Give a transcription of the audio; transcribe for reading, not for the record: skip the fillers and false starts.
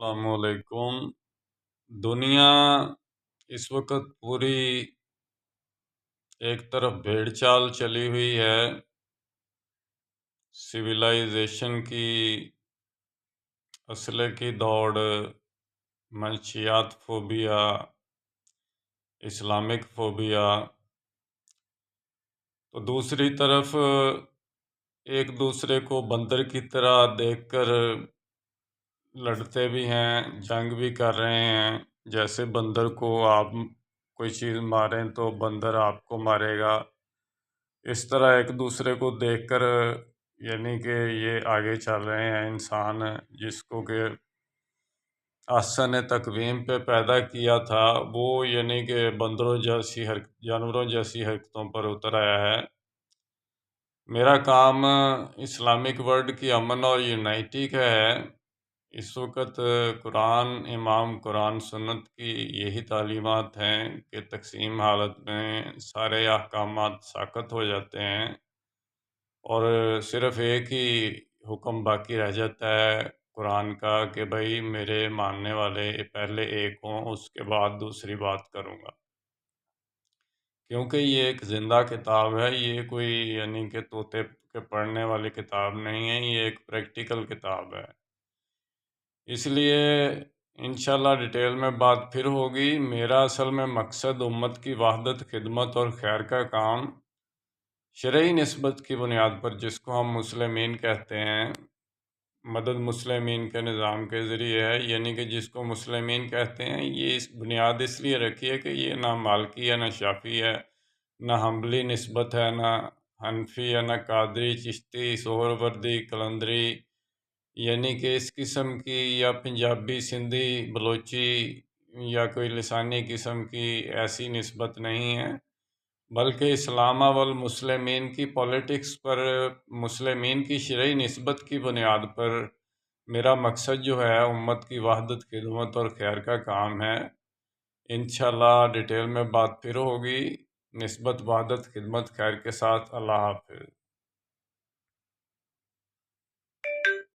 السلام علیکم۔ دنیا اس وقت پوری ایک طرف بھیڑ چال چلی ہوئی ہے، سویلائزیشن کی، اسلحے کی دوڑ، منشیات فوبیا، اسلامک فوبیا، تو دوسری طرف ایک دوسرے کو بندر کی طرح دیکھ کر لڑتے بھی ہیں، جنگ بھی کر رہے ہیں۔ جیسے بندر کو آپ کوئی چیز ماریں تو بندر آپ کو مارے گا، اس طرح ایک دوسرے کو دیکھ کر یعنی کہ یہ آگے چل رہے ہیں۔ انسان جس کو کہ احسن تقویم پہ پیدا کیا تھا وہ یعنی کہ بندروں جیسی جانوروں جیسی حرکتوں پر اتر آیا ہے۔ میرا کام اسلامک ورلڈ کی امن اور یونائٹی کا ہے۔ اس وقت امام قرآن سنت کی یہی تعلیمات ہیں کہ تقسیم حالت میں سارے احکامات ساقط ہو جاتے ہیں اور صرف ایک ہی حکم باقی رہ جاتا ہے قرآن کا کہ بھائی میرے ماننے والے پہلے ایک ہوں، اس کے بعد دوسری بات کروں گا، کیونکہ یہ ایک زندہ کتاب ہے۔ یہ کوئی یعنی کہ طوطے کے پڑھنے والی کتاب نہیں ہے، یہ ایک پریکٹیکل کتاب ہے۔ اس لیے انشاءاللہ ڈیٹیل میں بات پھر ہوگی۔ میرا اصل میں مقصد امت کی وحدت، خدمت اور خیر کا کام شرعی نسبت کی بنیاد پر، جس کو ہم مسلمین کہتے ہیں، مدد مسلمین کے نظام کے ذریعے ہے، یعنی کہ جس کو مسلمین کہتے ہیں۔ یہ اس بنیاد اس لیے رکھی ہے کہ یہ نہ مالکی ہے، نہ شافی ہے، نہ حنبلی نسبت ہے، نہ حنفی ہے، نہ قادری، چشتی، سہروردی، قلندری، یعنی کہ اس قسم کی، یا پنجابی، سندھی، بلوچی یا کوئی لسانی قسم کی ایسی نسبت نہیں ہے، بلکہ اسلام والمسلمین کی پولیٹکس پر، مسلمین کی شرعی نسبت کی بنیاد پر میرا مقصد جو ہے امت کی وحدت، خدمت اور خیر کا کام ہے۔ انشاءاللہ ڈیٹیل میں بات پھر ہوگی۔ نسبت، وحدت، خدمت، خیر کے ساتھ۔ اللہ حافظ۔